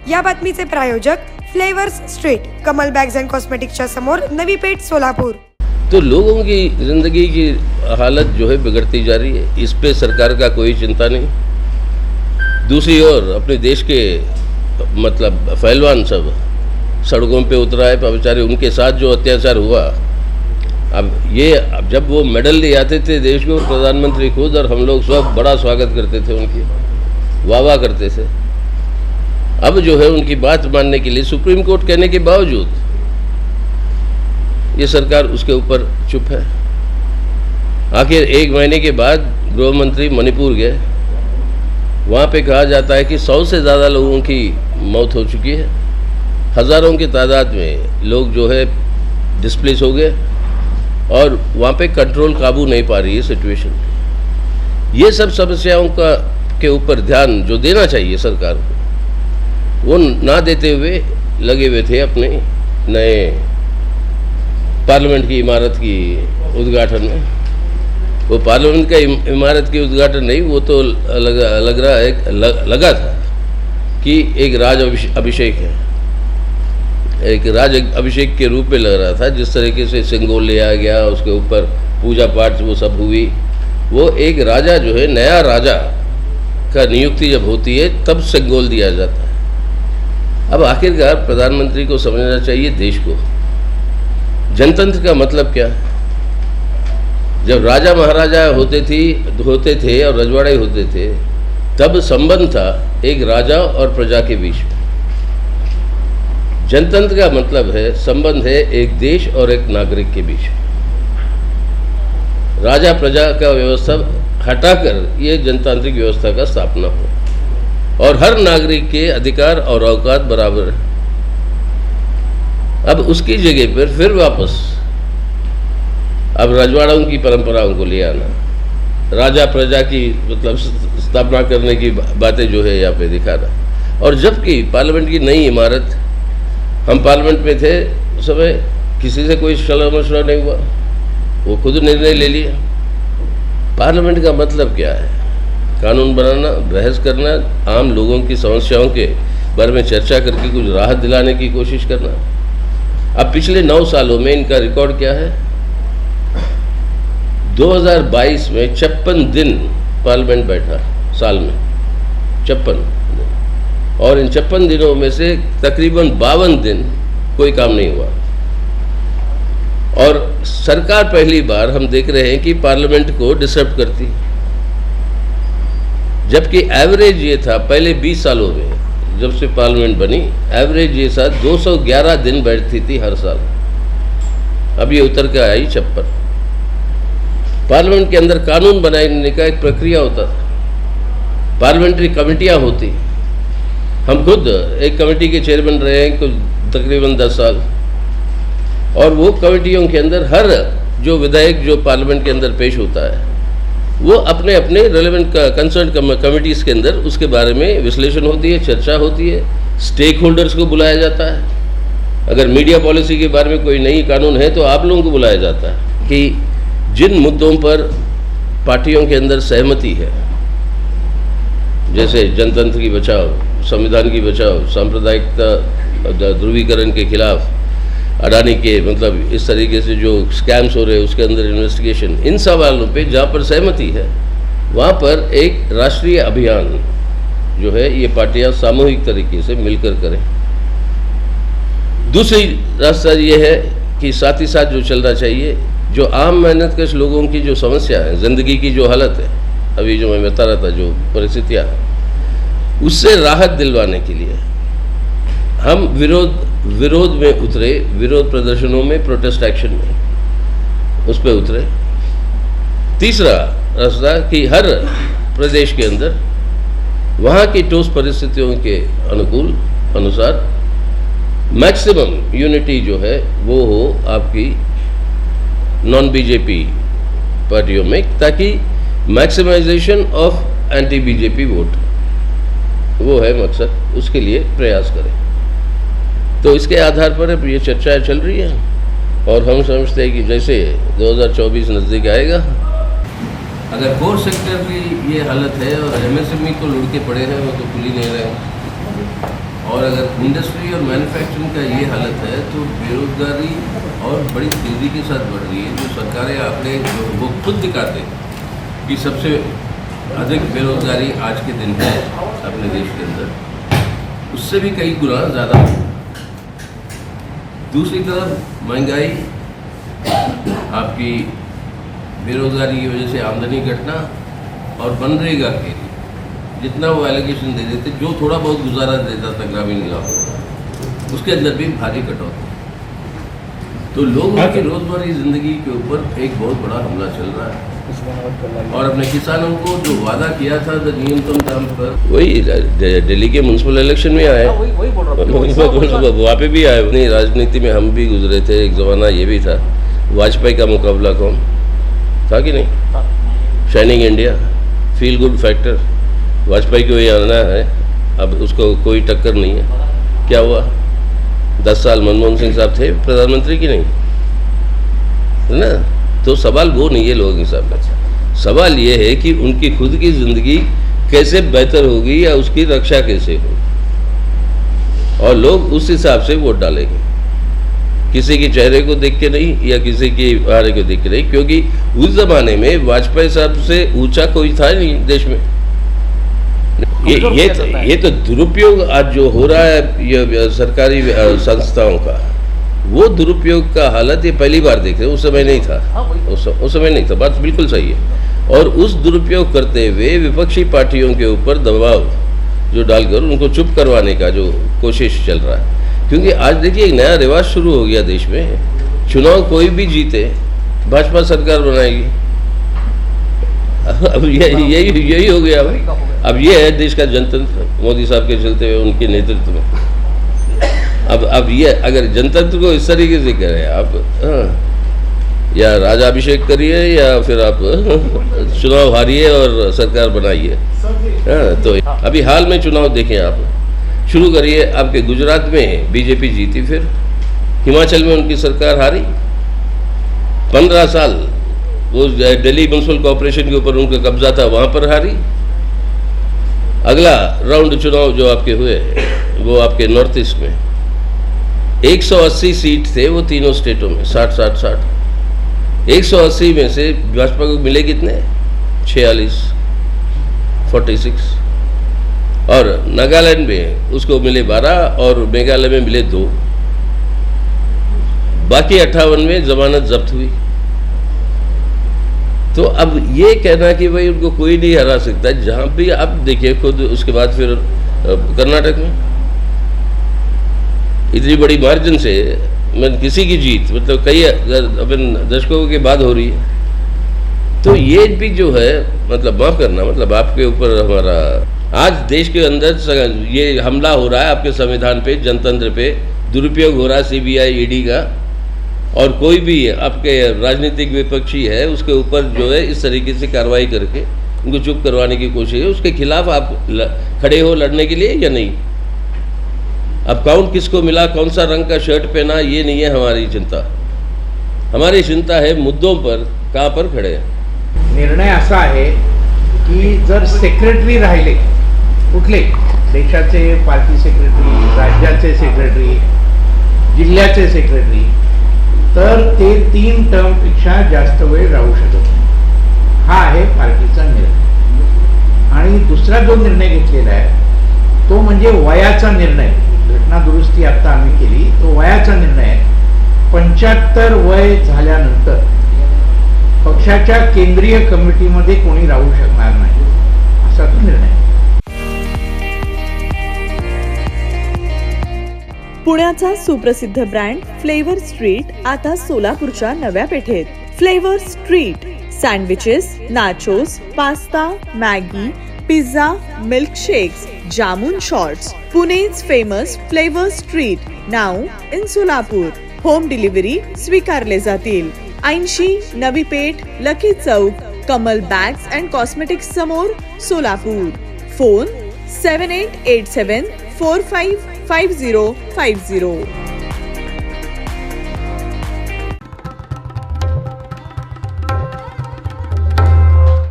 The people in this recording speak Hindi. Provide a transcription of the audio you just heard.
या बातमीचे प्रायोजक flavours street, Kamal bags and कॉस्मेटिक्सच्या समोर, नवी पेठ, सोलापूर। तो लोगों की ज़िंदगी की हालत जो है बिगड़ती जा रही है, इस पे सरकार का कोई चिंता नहीं। दूसरी ओर अपने देश के मतलब पहलवान सब सड़कों पे उतरा है, बेचारे उनके साथ जो अत्याचार हुआ, अब जब वो मेडल ले आते थे देश को, प्रधानमंत्री खुद और हम लोग सब बड़ा स्वागत करते थे, उनकी वाह करते थे। अब जो है उनकी बात मानने के लिए सुप्रीम कोर्ट कहने के बावजूद ये सरकार उसके ऊपर चुप है। आखिर 1 महीने के बाद गृह मंत्री मणिपुर गए, वहाँ पे कहा जाता है कि 100 से ज़्यादा लोगों की मौत हो चुकी है, हज़ारों की तादाद में लोग जो है डिस्प्लेस हो गए और वहाँ पे कंट्रोल काबू नहीं पा रही है सिचुएशन। ये सब समस्याओं के ऊपर ध्यान जो देना चाहिए सरकार को, वो ना देते हुए लगे हुए थे अपने नए पार्लियामेंट की इमारत की उद्घाटन में। वो पार्लियामेंट का इमारत की उद्घाटन नहीं, वो तो लगा था कि एक राज अभिषेक है, एक राज अभिषेक के रूप में लग रहा था। जिस तरीके से सिंगोल ले आ गया, उसके ऊपर पूजा पाठ वो सब हुई, वो एक राजा जो है, नया राजा का नियुक्ति जब होती है तब सिंगोल दिया जाता है। अब आखिरकार प्रधानमंत्री को समझना चाहिए देश को, जनतंत्र का मतलब क्या है। जब राजा महाराजा होते थे और रजवाड़े होते थे, तब संबंध था एक राजा और प्रजा के बीच में। जनतंत्र का मतलब है संबंध है एक देश और एक नागरिक के बीच। राजा प्रजा का व्यवस्था हटाकर ये जनतांत्रिक व्यवस्था का स्थापना हो और हर नागरिक के अधिकार और औकात बराबर है। अब उसकी जगह पर फिर वापस अब रजवाड़ों की परंपराओं को ले आना, राजा प्रजा की मतलब स्थापना करने की बातें जो है यहाँ पे दिखाना। और जबकि पार्लियामेंट की नई इमारत, हम पार्लियामेंट में थे उस समय, किसी से कोई सलाह मशवरा नहीं हुआ, वो खुद निर्णय ले लिया। पार्लियामेंट का मतलब क्या है? कानून बनाना, बहस करना, आम लोगों की समस्याओं के बारे में चर्चा करके कुछ राहत दिलाने की कोशिश करना। अब पिछले 9 सालों में इनका रिकॉर्ड क्या है? 2022 में 56 दिन पार्लियामेंट बैठा, साल में 56 दिन, और इन 56 दिनों में से तकरीबन 52 दिन कोई काम नहीं हुआ। और सरकार पहली बार हम देख रहे हैं कि पार्लियामेंट को डिस्टर्ब करती, जबकि एवरेज ये था पहले 20 सालों में जब से पार्लियामेंट बनी, एवरेज ये था 211 दिन बैठती थी हर साल। अब ये उतर के आई 56। पार्लियामेंट के अंदर कानून बनाने का एक प्रक्रिया होता था, पार्लियामेंट्री कमेटियां होती। हम खुद एक कमेटी के चेयरमैन रहे हैं कुछ तकरीबन 10 साल, और वो कमेटियों के अंदर हर जो विधायक जो पार्लियामेंट के अंदर पेश होता है, वो अपने अपने रेलेवेंट कंसर्न कमिटीज़ के अंदर उसके बारे में विश्लेषण होती है, चर्चा होती है, स्टेक होल्डर्स को बुलाया जाता है। अगर मीडिया पॉलिसी के बारे में कोई नई कानून है तो आप लोगों को बुलाया जाता है कि जिन मुद्दों पर पार्टियों के अंदर सहमति है, जैसे जनतंत्र की बचाव, संविधान की बचाव, सांप्रदायिकता, ध्रुवीकरण के खिलाफ, अडानी के मतलब इस तरीके से जो स्कैम्स हो रहे हैं उसके अंदर इन्वेस्टिगेशन, इन सवालों पे जहाँ पर सहमति है वहाँ पर एक राष्ट्रीय अभियान जो है ये पार्टियाँ सामूहिक तरीके से मिलकर करें। दूसरी रास्ता ये है कि साथ ही साथ जो चलना चाहिए, जो आम मेहनतकश लोगों की जो समस्या है, ज़िंदगी की जो हालत है, अभी जो मैं बता रहा था जो परिस्थितियाँ हैं, उससे राहत दिलवाने के लिए हम विरोध में उतरे, विरोध प्रदर्शनों में, प्रोटेस्ट एक्शन में उस पर उतरे। तीसरा रास्ता कि हर प्रदेश के अंदर वहाँ की ठोस परिस्थितियों के अनुसार मैक्सिमम यूनिटी जो है वो हो आपकी नॉन बीजेपी पार्टियों में, ताकि maximisation of anti BJP vote, वो है मकसद, उसके लिए प्रयास करें। तो इसके आधार पर अब ये चर्चाएँ चल रही हैं और हम समझते हैं कि जैसे 2024 नज़दीक आएगा, अगर कोर सेक्टर की ये हालत है और एमएसएमई तो लुढ़के पड़े हैं, वो तो खुल ही नहीं रहे हैं। और अगर इंडस्ट्री और मैन्युफैक्चरिंग का ये हालत है तो बेरोजगारी और बड़ी तेज़ी के साथ बढ़ रही है। जो सरकारी आंकड़े जो वो खुद दिखाते हैं कि सबसे अधिक बेरोजगारी आज के दिन है अपने देश के अंदर, उससे भी कई गुना ज़्यादा। दूसरी तरफ महंगाई, आपकी बेरोजगारी की वजह से आमदनी घटना और मनरेगा के जितना वो एलोकेशन दे देते, जो थोड़ा बहुत गुजारा देता था ग्रामीण इलाकों में, उसके अंदर भी भारी कटौती। तो लोगों की रोजमर्रा जिंदगी के ऊपर एक बहुत बड़ा हमला चल रहा है। और अपने किसानों को जो वादा किया था न्यूनतम दाम पर, वही दिल्ली के म्यूनसिपल इलेक्शन में आए, वहाँ पे भी आए। नहीं, राजनीति में हम भी गुजरे थे, एक ज़माना ये भी था। वाजपेयी का मुकाबला कौन था कि नहीं? Shining India, feel good factor, Vajpayee को ये आना है, अब उसको कोई टक्कर नहीं है। क्या हुआ? 10 साल मनमोहन सिंह साहब थे प्रधानमंत्री की नहीं, है ना? तो सवाल वो नहीं है लोगों के सामने। सवाल ये है कि उनकी खुद की ज़िंदगी कैसे बेहतर होगी या उसकी रक्षा कैसे होगी, और लोग उस हिसाब से वोट डालेंगे, किसी के चेहरे को देख के नहीं या किसी के बारे को देख के नहीं, क्योंकि उस ज़माने में वाजपेयी साहब से ऊंचा कोई था नहीं देश में। ये तो दुरुपयोग आज जो हो रहा है ये सरकारी संस्थाओं का, वो दुरुपयोग का हालत ये पहली बार देख रहे हैं। उस समय नहीं था, उस समय नहीं था, बात बिल्कुल सही है। और उस दुरुपयोग करते हुए विपक्षी पार्टियों के ऊपर दबाव जो डालकर उनको चुप करवाने का जो कोशिश चल रहा है। क्योंकि आज देखिए एक नया रिवाज शुरू हो गया देश में, चुनाव कोई भी जीते भाजपा सरकार बनाएगी। अब यही हो गया भाई। अब ये है देश का जनतंत्र, मोदी साहब के चलते हुए उनके नेतृत्व में। अब ये अगर जनतंत्र को इस तरीके से करें आप, या राजाभिषेक करिए या फिर आप चुनाव हारिए और सरकार बनाइए। तो अभी हाल में चुनाव देखें आप, शुरू करिए। आपके गुजरात में बीजेपी जीती, फिर हिमाचल में उनकी सरकार हारी। 15 साल वो दिल्ली म्यूनसिपल कॉर्पोरेशन के ऊपर उनका कब्जा था, वहाँ पर हारी। अगला राउंड चुनाव जो आपके हुए वो आपके नॉर्थ ईस्ट में 180 सीट थे वो तीनों स्टेटों में, 60 180 में से भाजपा को मिले कितने? 46 और नागालैंड में उसको मिले 12 और मेघालय में मिले 2। बाकी 58 में जमानत जब्त हुई। तो अब ये कहना कि भाई उनको कोई नहीं हरा सकता, जहां भी आप देखिए खुद, उसके बाद फिर कर्नाटक में इतनी बड़ी मार्जिन से किसी की जीत, मतलब कई अपन दशकों के बाद हो रही है। तो ये भी जो है, मतलब माफ करना, मतलब आपके ऊपर हमारा आज देश के अंदर ये हमला हो रहा है आपके संविधान पे, जनतंत्र पे दुरुपयोग हो रहा है सीबीआई ईडी का, और कोई भी आपके राजनीतिक विपक्षी है उसके ऊपर जो है इस तरीके से कार्रवाई करके उनको चुप करवाने की कोशिश है। उसके खिलाफ आप खड़े हो लड़ने के लिए या नहीं? अब काउंट किसको मिला, कौन सा रंग का शर्ट पहना, ये नहीं है हमारी चिंता। हमारी चिंता है मुद्दों पर कहाँ पर खड़े हैं। निर्णय असा आहे की जर सेक्रेटरी राहिले, कुठले देशाचे पार्टी सेक्रेटरी, राज्याचे सेक्रेटरी, जिल्ह्याचे सेक्रेटरी, तर ते 3 टर्मपेक्षा जास्त वेळ राहू शकत नाही। हा आहे पार्टीचा निर्णय। आणि दुसरा जो निर्णय घेतलेला आहे तो म्हणजे वयाचा निर्णय। घटना दुरुस्ती आता आम्ही केली, तो वयाचा निर्णय आहे। 75 वय झाल्यानंतर पक्षाच्या केंद्रीय कमिटीमध्ये कोणी राहू शकणार नाही, असा तो निर्णय आहे। पुण्याचा सुप्रसिद्ध ब्रँड फ्लेवर स्ट्रीट आता सोलापूरच्या नव्या पेठेत। Flavour street sandwiches, nachos, pasta, Maggi, pizza, milkshakes, jamun shots. Pune's famous flavour street now in Solapur. Home delivery स्वीकारले जातील। 80 Navi Peth, lucky Chowk, Kamal bags and cosmetics समोर, सोलापूर। फोन 7887455050।